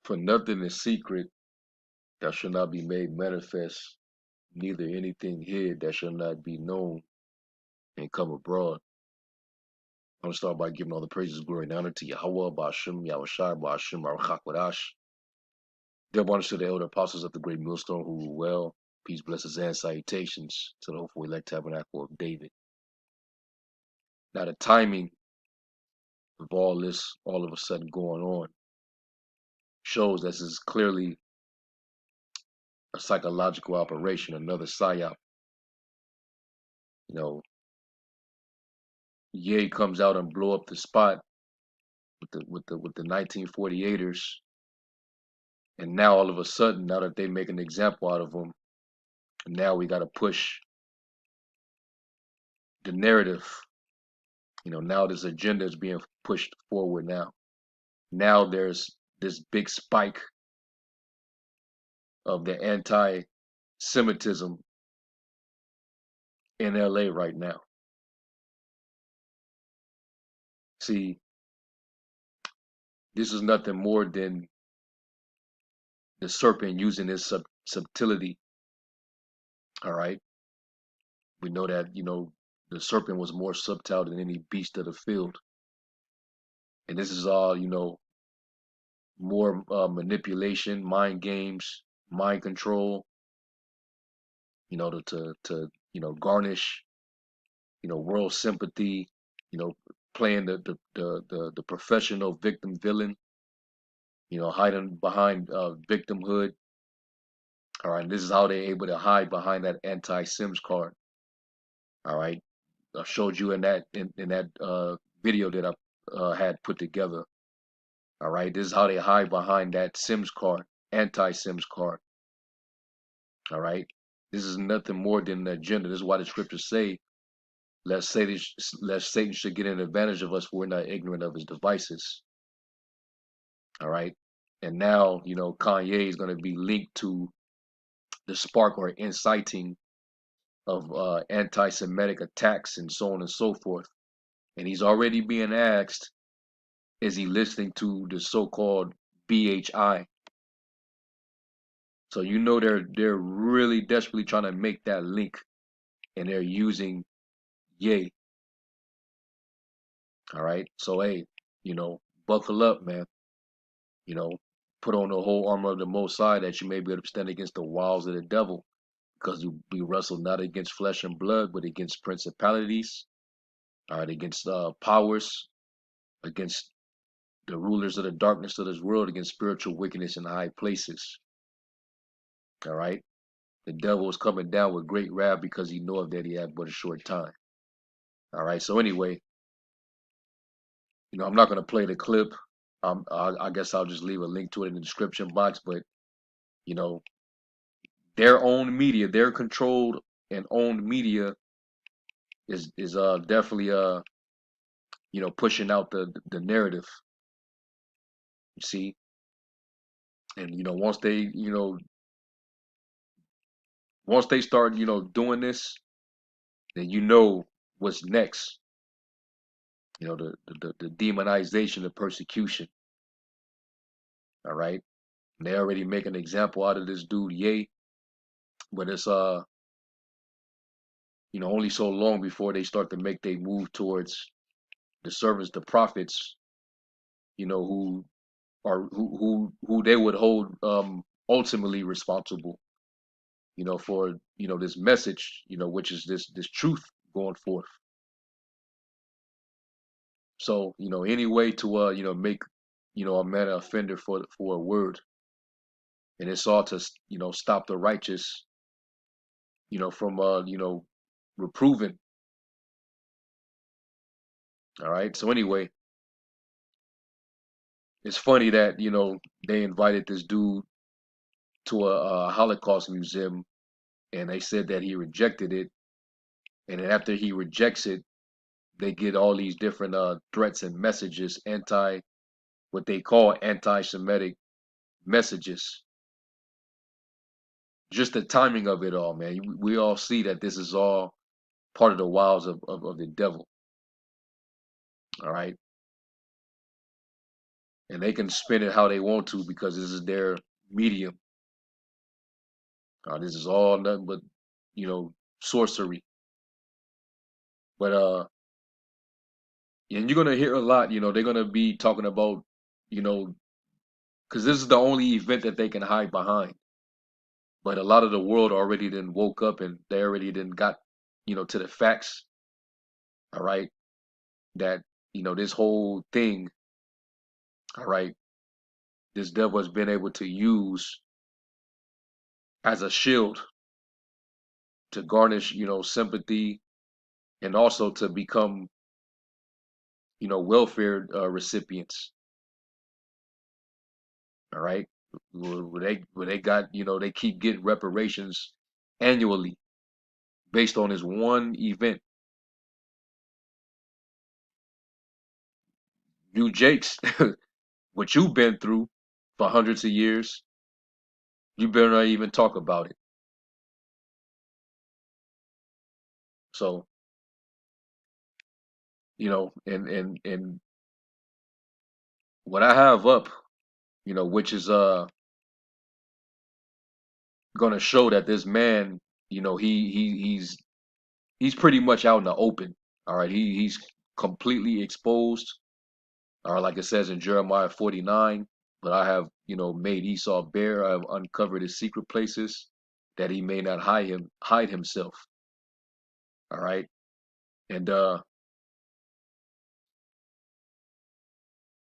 For nothing is secret that shall not be made manifest, neither anything hid that shall not be known and come abroad. I'm going to start by giving all the praises, glory, and honor to Yahweh, Ba'ashem, Yahushai, Ba'ashem, Baruch HaKodash. Double honors to the elder apostles of the great millstone who rule well. Peace, blessings, and salutations to the hopeful elect tabernacle of David. Now, the timing of all this, all of a sudden going on, shows this is clearly a psychological operation, another psyop. You know, Ye comes out and blow up the spot with the 1948ers, and now all of a sudden, now that they make an example out of them, now we got to push the narrative. You know, now this agenda is being pushed forward. Now there's this big spike of the anti-Semitism in LA right now. See, this is nothing more than the serpent using his subtlety. All right. We know that, you know, the serpent was more subtle than any beast of the field. And this is all, you know, more manipulation, mind games, mind control, you know, to you know, garnish, you know, world sympathy, you know, playing the professional victim villain, you know, hiding behind victimhood. All right, and this is how they're able to hide behind that anti-Sims card. All right, I showed you in that video that I had put together. All right, this is how they hide behind that Sims card, anti-Sims card. All right, this is nothing more than an agenda. This is why the scriptures say, lest Satan should get an advantage of us, for we're not ignorant of his devices. All right, and now, you know, Kanye is going to be linked to the spark or inciting of anti-Semitic attacks and so on and so forth. And he's already being asked, is he listening to the so-called BHI? So you know they're really desperately trying to make that link, and they're using Ye. All right. So hey, you know, buckle up, man. You know, put on the whole armor of the Most High that you may be able to stand against the wiles of the devil, because we wrestle not against flesh and blood, but against principalities, all right, against powers, against the rulers of the darkness of this world, against spiritual wickedness in high places. All right. The devil is coming down with great wrath because he knoweth that he had but a short time. All right. So anyway, you know, I'm not going to play the clip. I guess I'll just leave a link to it in the description box. But, you know, their own media, their controlled and owned media is definitely you know, pushing out the narrative. You see, and you know, once they start, you know, doing this, then you know what's next. You know, the demonization, the persecution. All right, and they already make an example out of this dude, Ye. But it's you know, only so long before they start to make their move towards the servants, the prophets, you know, who they would hold ultimately responsible, you know, for, you know, this message, you know, which is this truth going forth. So, you know, any way to you know, make, you know, a man an offender for a word, and it's all to, you know, stop the righteous, you know, from you know, reproving. All right. So anyway, it's funny that, you know, they invited this dude to a Holocaust museum, and they said that he rejected it, and then after he rejects it, they get all these different threats and messages, what they call anti-Semitic messages. Just the timing of it all, man. We all see that this is all part of the wiles of the devil. All right. and they can spin it how they want to because this is their medium. This is all nothing but, sorcery. But and you're gonna hear a lot. They're gonna be talking about, you know, because this is the only event that they can hide behind. But a lot of the world already then woke up and they already then got, to the facts. All right, that this whole thing. All right, this devil has been able to use as a shield to garnish, sympathy and also to become, welfare recipients. All right, where they got, they keep getting reparations annually based on this one event. You Jakes, what you've been through for hundreds of years, you better not even talk about it. So, and what I have up, which is gonna show that this man, he's pretty much out in the open. All right, he's completely exposed. All right, like it says in Jeremiah 49. But I have, made Esau bare. I have uncovered his secret places, that he may not hide himself. All right, and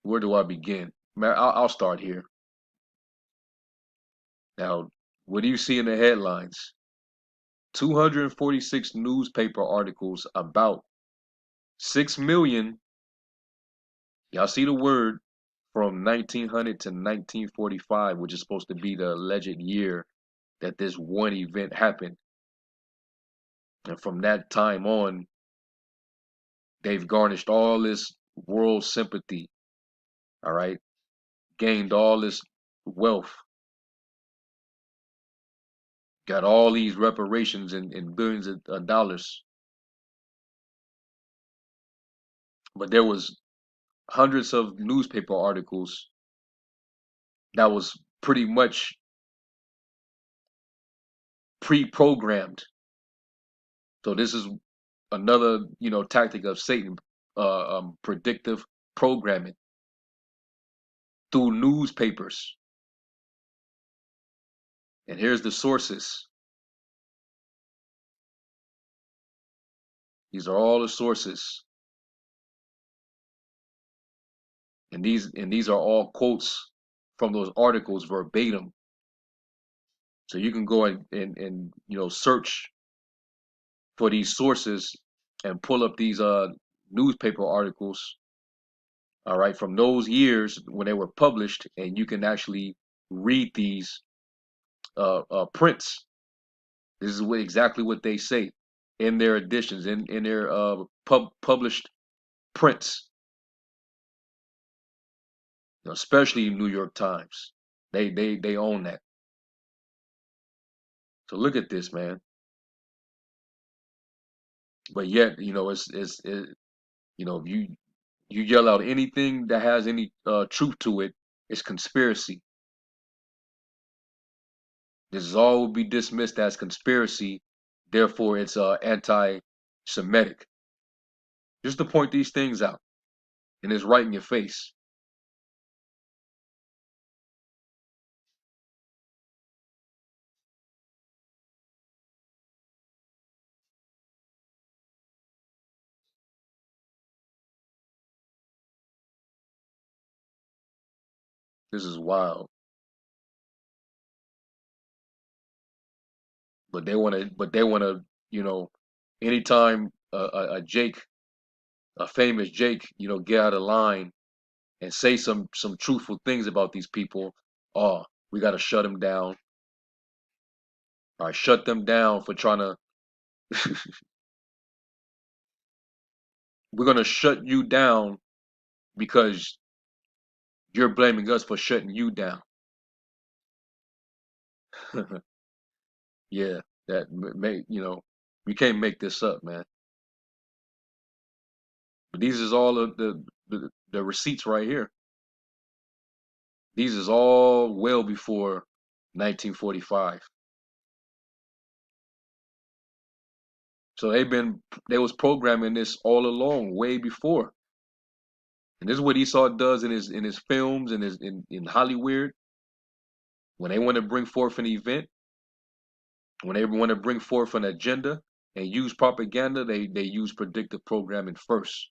where do I begin? Man, I'll start here. Now, what do you see in the headlines? 246 newspaper articles about 6 million. Y'all see the word from 1900 to 1945, which is supposed to be the alleged year that this one event happened. And from that time on, they've garnished all this world sympathy, all right, gained all this wealth, got all these reparations and billions of dollars. But there was hundreds of newspaper articles that was pretty much pre-programmed. So this is another, tactic of Satan, predictive programming through newspapers. And here's the sources. These are all the sources, and these are all quotes from those articles verbatim. So you can go and search for these sources and pull up these newspaper articles, all right, from those years when they were published, and you can actually read these prints. This is exactly what they say in their editions, in their published prints, especially New York Times. They own that. So look at this, man. But yet, if you yell out anything that has any truth to it, it's conspiracy. This is all will be dismissed as conspiracy. Therefore, it's anti-Semitic. Just to point these things out, and it's right in your face. This is wild. But they want to, you know, anytime a Jake, a famous Jake, get out of line and say some truthful things about these people, oh, we got to shut them down. All right, shut them down for trying to. We're gonna shut you down because you're blaming us for shutting you down. Yeah, that may we can't make this up, man. But these is all of the receipts right here. These is all well before 1945. So they was programming this all along, way before. And this is what Esau does in his films and in Hollywood. When they want to bring forth an event, when they want to bring forth an agenda and use propaganda, they use predictive programming first.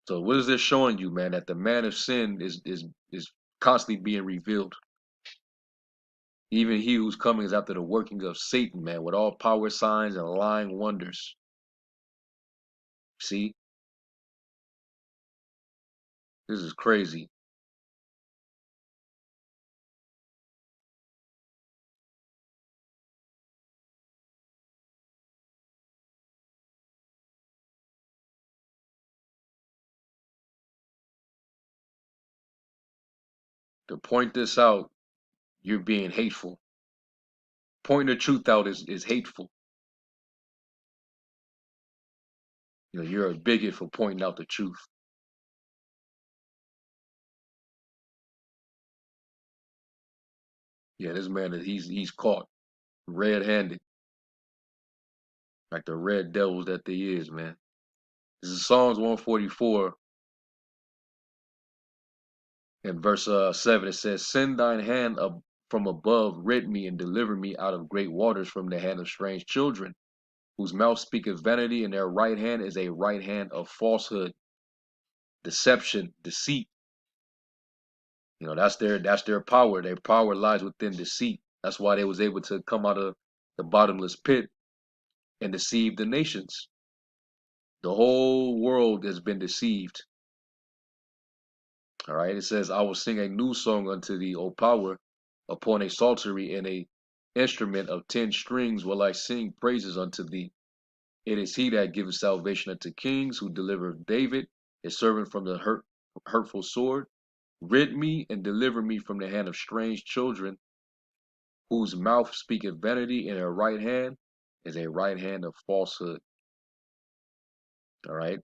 So what is this showing you, man? That the man of sin is constantly being revealed. Even he who's coming is after the workings of Satan, man, with all power, signs, and lying wonders. See, this is crazy. To point this out, you're being hateful. Pointing the truth out is hateful. You know, you're a bigot for pointing out the truth. Yeah, this man he's caught red-handed, like the red devils that they is, man. This is Psalms 144 and verse 7. It says, "Send thine hand up from above, rid me and deliver me out of great waters from the hand of strange children, whose mouth speaketh vanity, and their right hand is a right hand of falsehood, deception, deceit." You know, that's their power. Their power lies within deceit. That's why they was able to come out of the bottomless pit and deceive the nations. The whole world has been deceived. All right. It says, "I will sing a new song unto thee, O power, upon a psaltery and a instrument of 10 strings will I sing praises unto thee. It is he that giveth salvation unto kings, who delivered David, his servant, from the hurtful sword. Rid me and deliver me from the hand of strange children, whose mouth speaketh vanity, and her right hand is a right hand of falsehood." All right.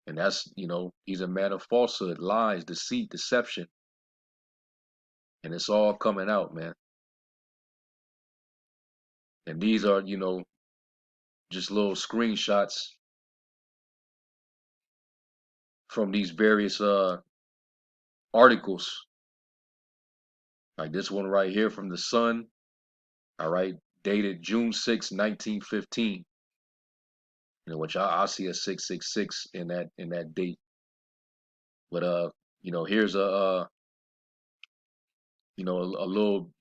And that's, you know, he's a man of falsehood, lies, deceit, deception. And it's all coming out, man. And these are, you know, just little screenshots from these various articles. Like this one right here from the Sun, all right, dated June 6, 1915. You know, which I see a 666 in that date. But you know, here's a you know, a little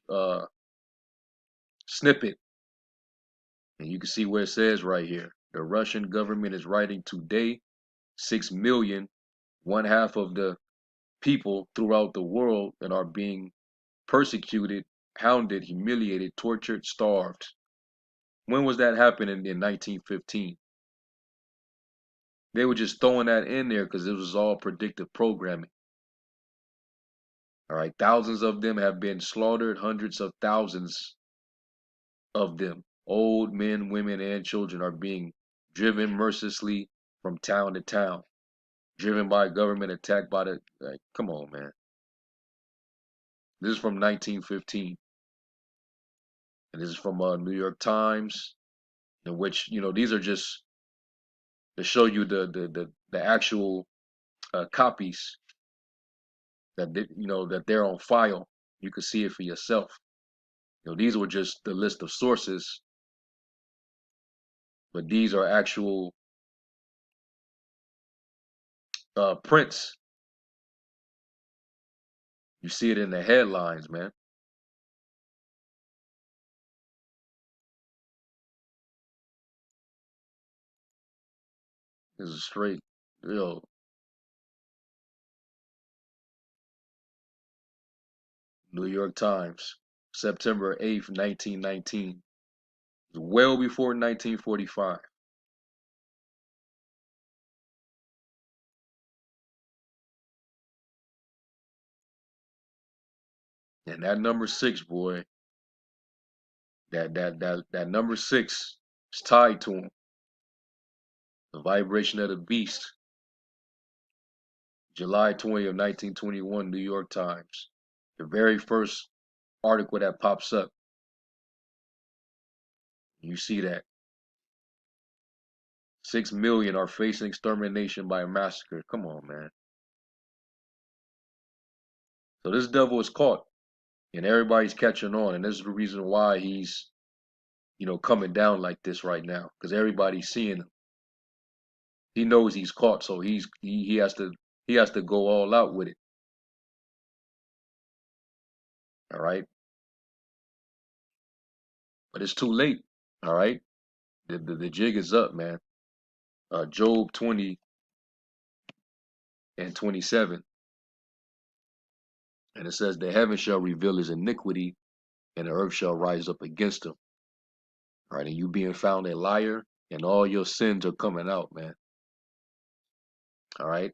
snippet, and you can see where it says right here: the Russian government is writing today 6 million, one half of the people throughout the world, and are being persecuted, hounded, humiliated, tortured, starved. When was that happening in 1915? They were just throwing that in there because it was all predictive programming. All right, thousands of them have been slaughtered, hundreds of thousands of them, old men, women, and children, are being driven mercilessly from town to town, driven by government, attacked by the, like, come on, man. This is from 1915, and this is from New York Times, in which, you know, these are just to show you the actual copies that you know, that they're on file. You can see it for yourself. You know, these were just the list of sources, but these are actual prints. You see it in the headlines, man. This is straight, yo, New York Times, September 8th, 1919. Well before 1945. And that number six, boy, that number six is tied to him. The vibration of the beast. July 20th of 1921, New York Times. The very first article that pops up, you see that 6 million are facing extermination by a massacre. Come on, man. So this devil is caught, and everybody's catching on, and this is the reason why he's, coming down like this right now, because everybody's seeing him. He knows he's caught, so he has to go all out with it. All right, but it's too late. All right, the jig is up, man. Job 20 and 27, and it says, "The heaven shall reveal his iniquity, and the earth shall rise up against him." All right, and you being found a liar, and all your sins are coming out, man. All right,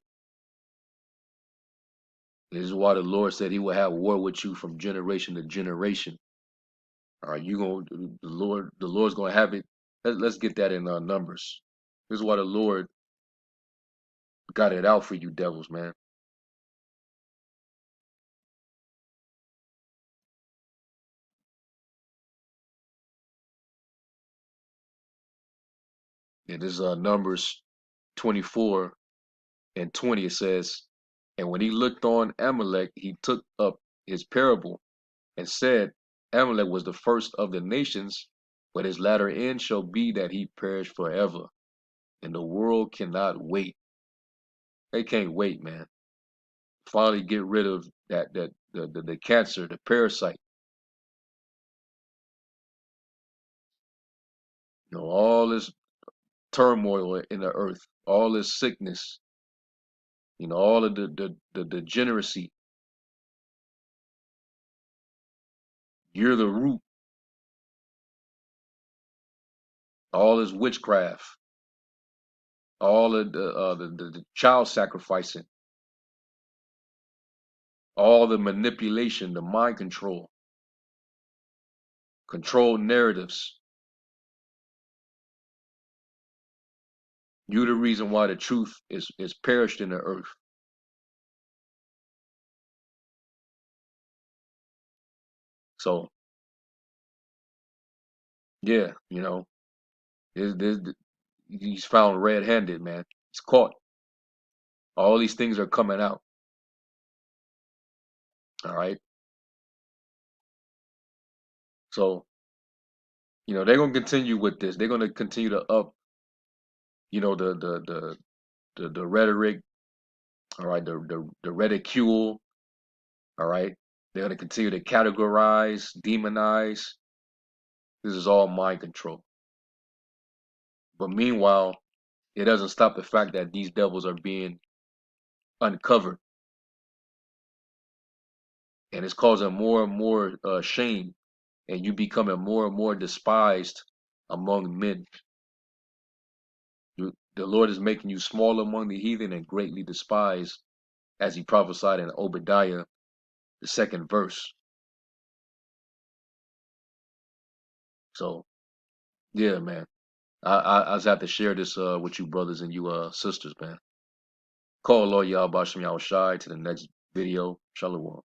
this is why the Lord said He will have war with you from generation to generation. All right, the Lord's gonna have it. Let's get that in Numbers. This is why the Lord got it out for you devils, man. And this is Numbers 24 and 20. It says, "And when he looked on Amalek, he took up his parable and said, Amalek was the first of the nations, but his latter end shall be that he perish forever. And the world cannot wait." They can't wait, man. Finally get rid of the cancer, the parasite. All this turmoil in the earth, all this sickness, all of the degeneracy. You're the root. All this witchcraft, all of the child sacrificing, all the manipulation, the mind control, controlled narratives. You're the reason why the truth is perished in the earth. So yeah, he's found red-handed, man. He's caught. All these things are coming out. All right. So they're gonna continue with this. They're gonna continue to up, the rhetoric. All right, the ridicule. All right. They're gonna continue to categorize, demonize. This is all mind control. But meanwhile, it doesn't stop the fact that these devils are being uncovered, and it's causing more and more shame, and you becoming more and more despised among men. The Lord is making you small among the heathen and greatly despised, as He prophesied in Obadiah, the 2nd verse. So yeah, man, I just have to share this with you brothers and you sisters, man. Call Lord Yahweh Bashem Yahweh Shai to the next video. Shalom.